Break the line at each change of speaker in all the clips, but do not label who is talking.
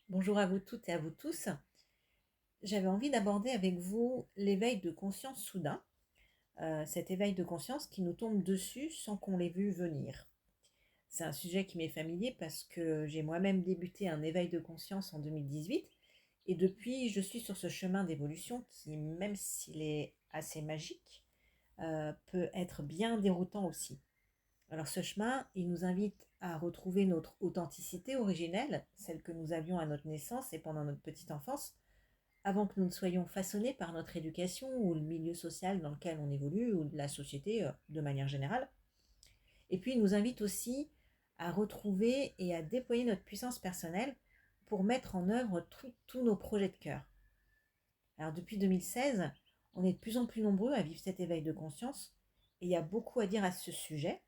Bonjour à vous toutes et à vous tous. J'avais envie d'aborder avec vous l'éveil de conscience soudain, cet éveil de conscience qui nous tombe dessus sans qu'on l'ait vu venir. C'est un sujet qui m'est familier parce que j'ai moi-même débuté un éveil de conscience en 2018 et depuis je suis sur ce chemin d'évolution qui, même s'il est assez magique, peut être bien déroutant aussi. Alors ce chemin, il nous invite à retrouver notre authenticité originelle, celle que nous avions à notre naissance et pendant notre petite enfance, avant que nous ne soyons façonnés par notre éducation ou le milieu social dans lequel on évolue ou la société de manière générale. Et puis il nous invite aussi à retrouver et à déployer notre puissance personnelle pour mettre en œuvre tous nos projets de cœur. Alors depuis 2016, on est de plus en plus nombreux à vivre cet éveil de conscience et il y a beaucoup à dire à ce sujet.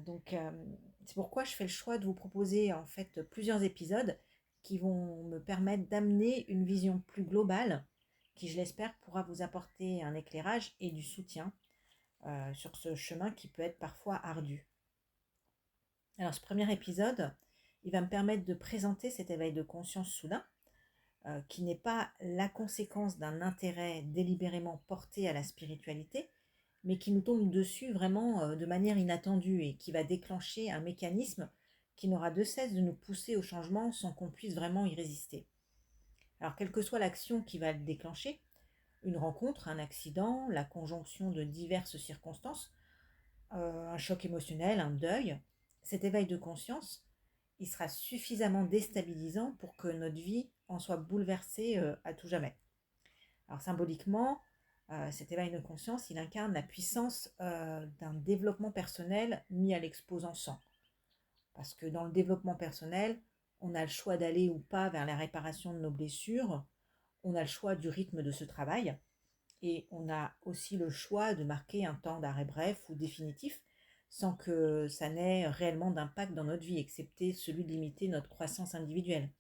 Donc, c'est pourquoi je fais le choix de vous proposer en fait plusieurs épisodes qui vont me permettre d'amener une vision plus globale qui, je l'espère, pourra vous apporter un éclairage et du soutien sur ce chemin qui peut être parfois ardu. Alors ce premier épisode, il va me permettre de présenter cet éveil de conscience soudain, qui n'est pas la conséquence d'un intérêt délibérément porté à la spiritualité, mais qui nous tombe dessus vraiment de manière inattendue et qui va déclencher un mécanisme qui n'aura de cesse de nous pousser au changement sans qu'on puisse vraiment y résister. Alors, quelle que soit l'action qui va le déclencher, une rencontre, un accident, la conjonction de diverses circonstances, un choc émotionnel, un deuil, cet éveil de conscience, il sera suffisamment déstabilisant pour que notre vie en soit bouleversée à tout jamais. Alors symboliquement, cet éveil de conscience, il incarne la puissance d'un développement personnel mis à l'exposant sang. Parce que dans le développement personnel, on a le choix d'aller ou pas vers la réparation de nos blessures, on a le choix du rythme de ce travail, et on a aussi le choix de marquer un temps d'arrêt bref ou définitif, sans que ça n'ait réellement d'impact dans notre vie, excepté celui de limiter notre croissance individuelle.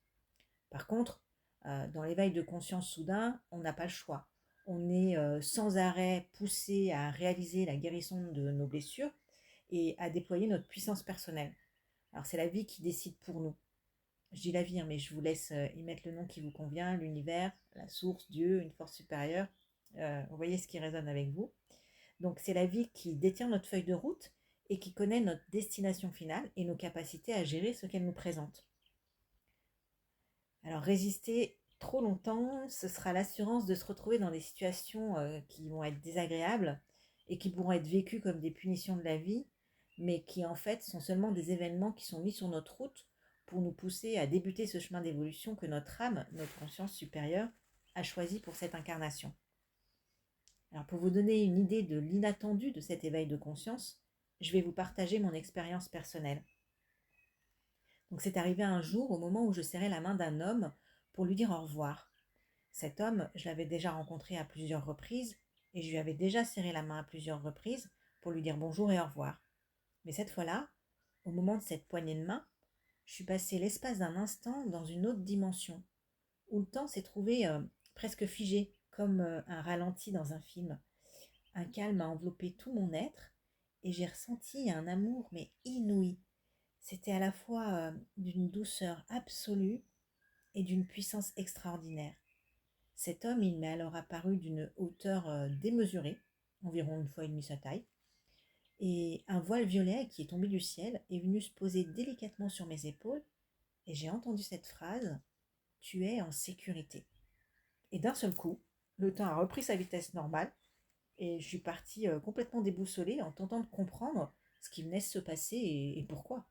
Par contre, dans l'éveil de conscience soudain, on n'a pas le choix. On est sans arrêt poussé à réaliser la guérison de nos blessures et à déployer notre puissance personnelle. Alors c'est la vie qui décide pour nous. Je dis la vie, hein, mais je vous laisse y mettre le nom qui vous convient, l'univers, la source, Dieu, une force supérieure. Vous voyez ce qui résonne avec vous. Donc c'est la vie qui détient notre feuille de route et qui connaît notre destination finale et nos capacités à gérer ce qu'elle nous présente. Alors résister trop longtemps, ce sera l'assurance de se retrouver dans des situations qui vont être désagréables et qui pourront être vécues comme des punitions de la vie, mais qui en fait sont seulement des événements qui sont mis sur notre route pour nous pousser à débuter ce chemin d'évolution que notre âme, notre conscience supérieure, a choisi pour cette incarnation. Alors pour vous donner une idée de l'inattendu de cet éveil de conscience, je vais vous partager mon expérience personnelle. Donc c'est arrivé un jour au moment où je serrais la main d'un homme pour lui dire au revoir. Cet homme, je l'avais déjà rencontré à plusieurs reprises et je lui avais déjà serré la main à plusieurs reprises pour lui dire bonjour et au revoir. Mais cette fois-là, au moment de cette poignée de main, je suis passée l'espace d'un instant dans une autre dimension, où le temps s'est trouvé presque figé, comme un ralenti dans un film. Un calme a enveloppé tout mon être et j'ai ressenti un amour mais inouï. C'était à la fois d'une douceur absolue et d'une puissance extraordinaire. Cet homme, il m'est alors apparu d'une hauteur démesurée, environ une fois et demie sa taille, et un voile violet qui est tombé du ciel est venu se poser délicatement sur mes épaules, et j'ai entendu cette phrase: Tu es en sécurité. Et d'un seul coup, le temps a repris sa vitesse normale, et je suis partie complètement déboussolée en tentant de comprendre ce qui venait de se passer et pourquoi.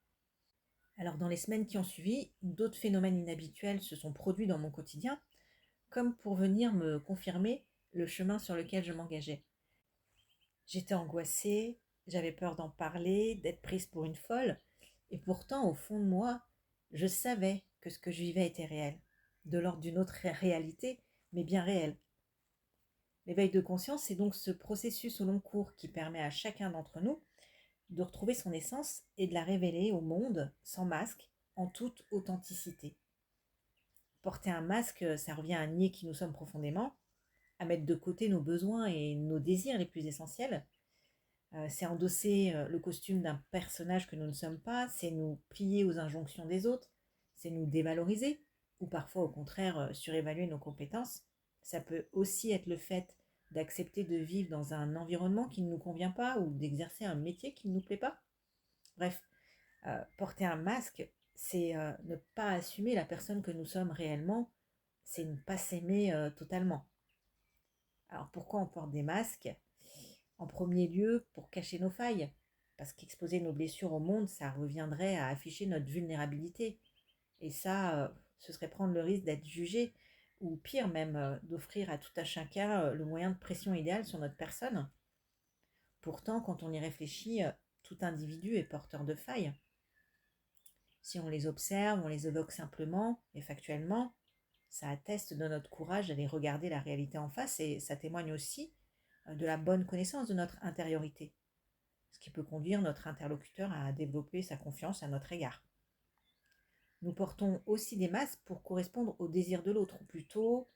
Alors dans les semaines qui ont suivi, d'autres phénomènes inhabituels se sont produits dans mon quotidien, comme pour venir me confirmer le chemin sur lequel je m'engageais. J'étais angoissée, j'avais peur d'en parler, d'être prise pour une folle, et pourtant au fond de moi, je savais que ce que je vivais était réel, de l'ordre d'une autre réalité, mais bien réel. L'éveil de conscience, c'est donc ce processus au long cours qui permet à chacun d'entre nous de retrouver son essence et de la révéler au monde sans masque, en toute authenticité. Porter un masque, ça revient à nier qui nous sommes profondément, à mettre de côté nos besoins et nos désirs les plus essentiels. C'est endosser le costume d'un personnage que nous ne sommes pas, c'est nous plier aux injonctions des autres, c'est nous dévaloriser ou parfois au contraire surévaluer nos compétences. Ça peut aussi être le fait d'accepter de vivre dans un environnement qui ne nous convient pas ou d'exercer un métier qui ne nous plaît pas. Bref, porter un masque, c'est ne pas assumer la personne que nous sommes réellement, c'est ne pas s'aimer totalement. Alors pourquoi on porte des masques? En premier lieu, pour cacher nos failles, parce qu'exposer nos blessures au monde, ça reviendrait à afficher notre vulnérabilité. Et ça, ce serait prendre le risque d'être jugé, ou pire même, d'offrir à tout à chacun le moyen de pression idéal sur notre personne. Pourtant, quand on y réfléchit, tout individu est porteur de failles. Si on les observe, on les évoque simplement et factuellement, ça atteste de notre courage d'aller regarder la réalité en face et ça témoigne aussi de la bonne connaissance de notre intériorité, ce qui peut conduire notre interlocuteur à développer sa confiance à notre égard. Nous portons aussi des masques pour correspondre au désir de l'autre, ou plutôt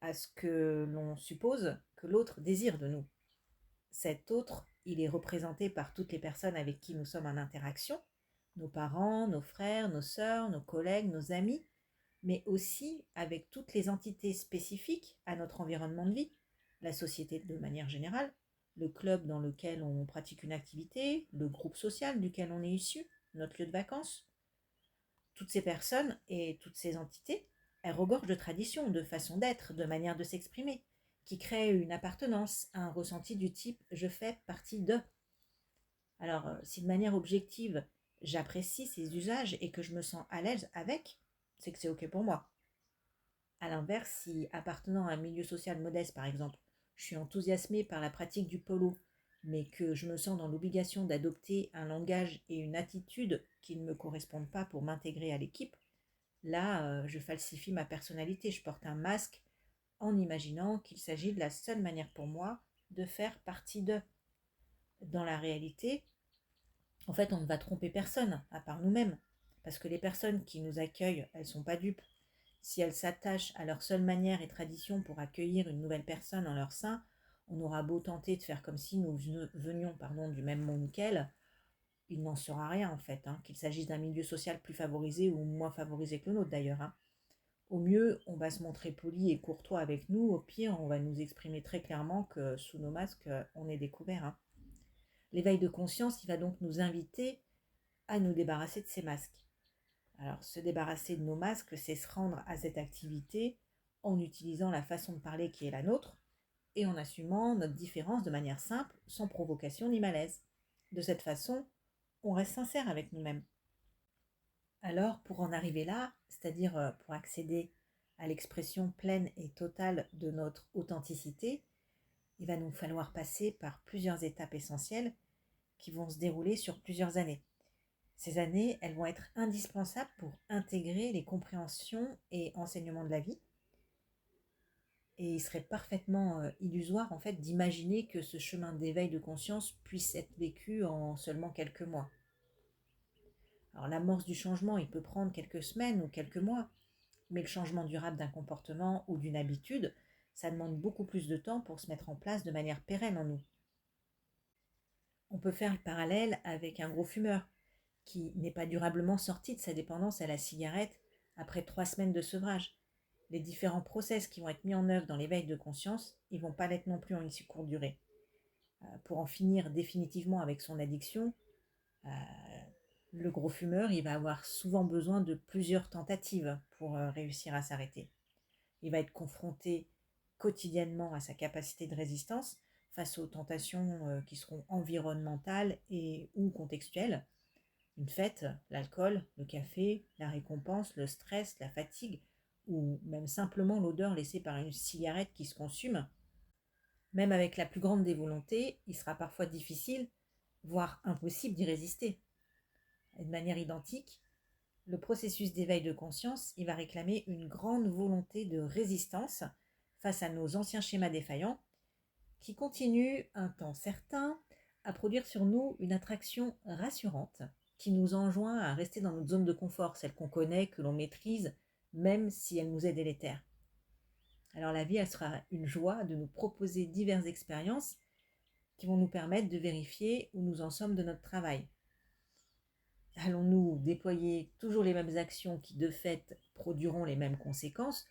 à ce que l'on suppose que l'autre désire de nous. Cet autre, il est représenté par toutes les personnes avec qui nous sommes en interaction, nos parents, nos frères, nos sœurs, nos collègues, nos amis, mais aussi avec toutes les entités spécifiques à notre environnement de vie, la société de manière générale, le club dans lequel on pratique une activité, le groupe social duquel on est issu, notre lieu de vacances. Toutes ces personnes et toutes ces entités, elles regorgent de traditions, de façons d'être, de manières de s'exprimer, qui créent une appartenance, un ressenti du type je fais partie de. Alors, si de manière objective, j'apprécie ces usages et que je me sens à l'aise avec, c'est que c'est OK pour moi. A l'inverse, si appartenant à un milieu social modeste, par exemple, je suis enthousiasmée par la pratique du polo, mais que je me sens dans l'obligation d'adopter un langage et une attitude qui ne me correspondent pas pour m'intégrer à l'équipe, là, je falsifie ma personnalité, je porte un masque en imaginant qu'il s'agit de la seule manière pour moi de faire partie d'eux. Dans la réalité, en fait, on ne va tromper personne, à part nous-mêmes, parce que les personnes qui nous accueillent, elles ne sont pas dupes. Si elles s'attachent à leur seule manière et tradition pour accueillir une nouvelle personne en leur sein, on aura beau tenter de faire comme si nous venions du même monde qu'elles, il n'en sera rien en fait, qu'il s'agisse d'un milieu social plus favorisé ou moins favorisé que le nôtre d'ailleurs. Au mieux, on va se montrer poli et courtois avec nous, au pire, on va nous exprimer très clairement que sous nos masques, on est découvert. L'éveil de conscience, il va donc nous inviter à nous débarrasser de ces masques. Alors, se débarrasser de nos masques, c'est se rendre à cette activité en utilisant la façon de parler qui est la nôtre et en assumant notre différence de manière simple, sans provocation ni malaise. De cette façon, on reste sincère avec nous-mêmes. Alors, pour en arriver là, c'est-à-dire pour accéder à l'expression pleine et totale de notre authenticité, il va nous falloir passer par plusieurs étapes essentielles qui vont se dérouler sur plusieurs années. Ces années, elles vont être indispensables pour intégrer les compréhensions et enseignements de la vie. Et il serait parfaitement illusoire en fait d'imaginer que ce chemin d'éveil de conscience puisse être vécu en seulement quelques mois. Alors l'amorce du changement, il peut prendre quelques semaines ou quelques mois, mais le changement durable d'un comportement ou d'une habitude, ça demande beaucoup plus de temps pour se mettre en place de manière pérenne en nous. On peut faire le parallèle avec un gros fumeur qui n'est pas durablement sorti de sa dépendance à la cigarette après 3 semaines de sevrage. Les différents process qui vont être mis en œuvre dans l'éveil de conscience, ils ne vont pas l'être non plus en une si courte durée. Pour en finir définitivement avec son addiction, euh, le gros fumeur, il va avoir souvent besoin de plusieurs tentatives pour réussir à s'arrêter. Il va être confronté quotidiennement à sa capacité de résistance face aux tentations qui seront environnementales et ou contextuelles. Une fête, l'alcool, le café, la récompense, le stress, la fatigue, ou même simplement l'odeur laissée par une cigarette qui se consume. Même avec la plus grande des volontés, il sera parfois difficile, voire impossible d'y résister. Et de manière identique, le processus d'éveil de conscience, il va réclamer une grande volonté de résistance face à nos anciens schémas défaillants qui continuent un temps certain à produire sur nous une attraction rassurante qui nous enjoint à rester dans notre zone de confort, celle qu'on connaît, que l'on maîtrise, même si elle nous est délétère. Alors la vie, elle sera une joie de nous proposer diverses expériences qui vont nous permettre de vérifier où nous en sommes de notre travail. Allons-nous déployer toujours les mêmes actions qui de fait produiront les mêmes conséquences,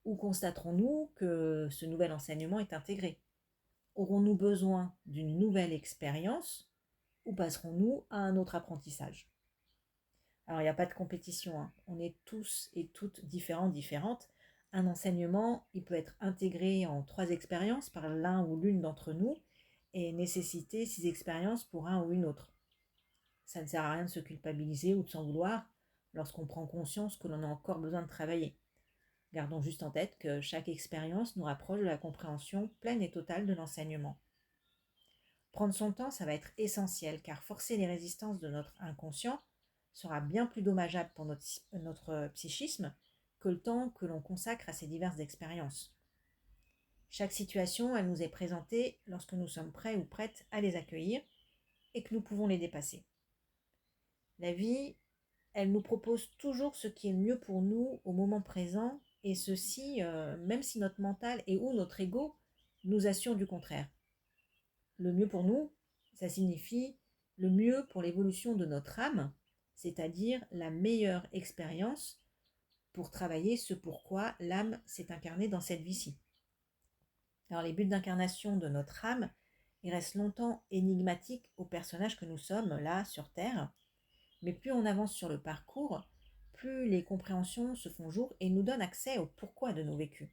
ou constaterons-nous que ce nouvel enseignement est intégré? Aurons-nous besoin d'une nouvelle expérience ou passerons-nous à un autre apprentissage? Alors, il n'y a pas de compétition, hein. On est tous et toutes différents, différentes. Un enseignement, il peut être intégré en 3 expériences par l'un ou l'une d'entre nous et nécessiter 6 expériences pour un ou une autre. Ça ne sert à rien de se culpabiliser ou de s'en vouloir lorsqu'on prend conscience que l'on a encore besoin de travailler. Gardons juste en tête que chaque expérience nous rapproche de la compréhension pleine et totale de l'enseignement. Prendre son temps, ça va être essentiel, car forcer les résistances de notre inconscient sera bien plus dommageable pour notre psychisme que le temps que l'on consacre à ces diverses expériences. Chaque situation, elle nous est présentée lorsque nous sommes prêts ou prêtes à les accueillir et que nous pouvons les dépasser. La vie, elle nous propose toujours ce qui est le mieux pour nous au moment présent, et ceci, même si notre mental et ou notre ego nous assurent du contraire. Le mieux pour nous, ça signifie le mieux pour l'évolution de notre âme, c'est-à-dire la meilleure expérience pour travailler ce pourquoi l'âme s'est incarnée dans cette vie-ci. Alors les buts d'incarnation de notre âme, ils restent longtemps énigmatiques au personnage que nous sommes là sur Terre, mais plus on avance sur le parcours, plus les compréhensions se font jour et nous donnent accès au pourquoi de nos vécus.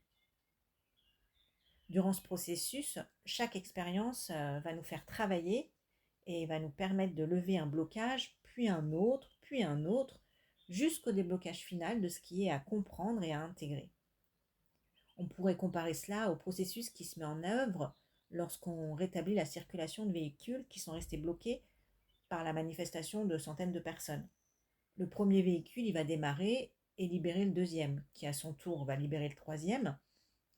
Durant ce processus, chaque expérience va nous faire travailler et va nous permettre de lever un blocage, puis un autre, jusqu'au déblocage final de ce qui est à comprendre et à intégrer. On pourrait comparer cela au processus qui se met en œuvre lorsqu'on rétablit la circulation de véhicules qui sont restés bloqués par la manifestation de centaines de personnes. Le premier véhicule, il va démarrer et libérer le deuxième, qui à son tour va libérer le troisième,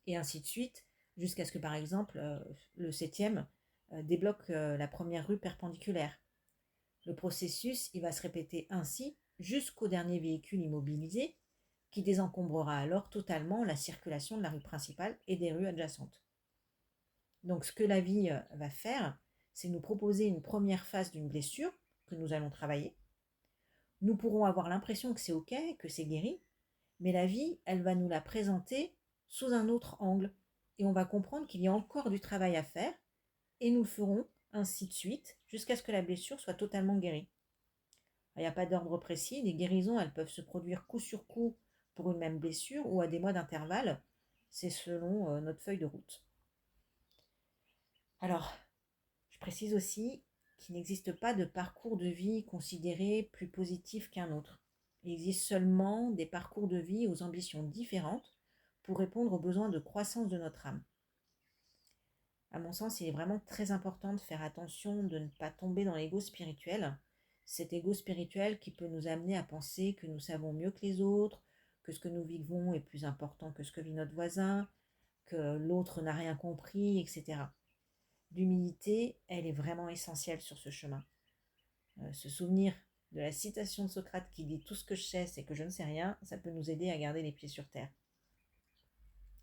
et ainsi de suite, jusqu'à ce que par exemple le septième débloque la première rue perpendiculaire. Le processus, il va se répéter ainsi jusqu'au dernier véhicule immobilisé, qui désencombrera alors totalement la circulation de la rue principale et des rues adjacentes. Donc ce que la vie va faire, c'est nous proposer une première phase d'une blessure que nous allons travailler. Nous pourrons avoir l'impression que c'est ok, que c'est guéri, mais la vie, elle va nous la présenter sous un autre angle. Et on va comprendre qu'il y a encore du travail à faire, et nous le ferons ainsi de suite, jusqu'à ce que la blessure soit totalement guérie. Il n'y a pas d'ordre précis, les guérisons, elles peuvent se produire coup sur coup pour une même blessure ou à des mois d'intervalle, c'est selon notre feuille de route. Alors, je précise aussi qu'il n'existe pas de parcours de vie considéré plus positif qu'un autre. Il existe seulement des parcours de vie aux ambitions différentes pour répondre aux besoins de croissance de notre âme. À mon sens, il est vraiment très important de faire attention de ne pas tomber dans l'ego spirituel. Cet ego spirituel qui peut nous amener à penser que nous savons mieux que les autres, que ce que nous vivons est plus important que ce que vit notre voisin, que l'autre n'a rien compris, etc. L'humilité, elle est vraiment essentielle sur ce chemin. Se souvenir de la citation de Socrate qui dit « Tout ce que je sais, c'est que je ne sais rien », ça peut nous aider à garder les pieds sur terre.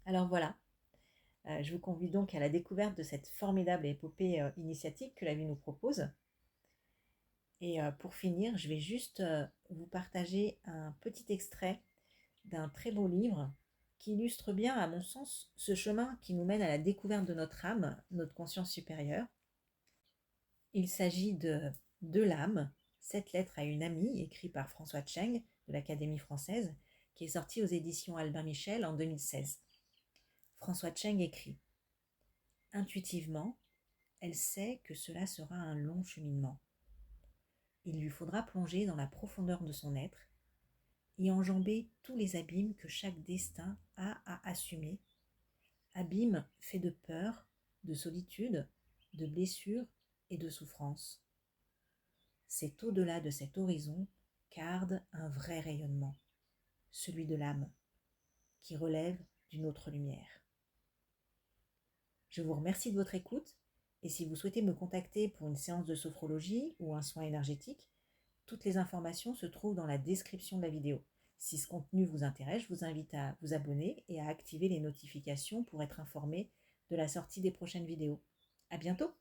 Alors voilà, je vous convie donc à la découverte de cette formidable épopée initiatique que la vie nous propose. Et pour finir, je vais juste vous partager un petit extrait d'un très beau livre qui illustre bien, à mon sens, ce chemin qui nous mène à la découverte de notre âme, notre conscience supérieure. Il s'agit de l'âme, 7 lettres à une amie, écrit par François Cheng de l'Académie française, qui est sorti aux éditions Albin Michel en 2016. François Cheng écrit « Intuitivement, elle sait que cela sera un long cheminement. Il lui faudra plonger dans la profondeur de son être et enjamber tous les abîmes que chaque destin a à assumer, abîmes faits de peur, de solitude, de blessures et de souffrance. C'est au-delà de cet horizon qu'arde un vrai rayonnement, celui de l'âme, qui relève d'une autre lumière. » Je vous remercie de votre écoute et si vous souhaitez me contacter pour une séance de sophrologie ou un soin énergétique, toutes les informations se trouvent dans la description de la vidéo. Si ce contenu vous intéresse, je vous invite à vous abonner et à activer les notifications pour être informé de la sortie des prochaines vidéos. À bientôt!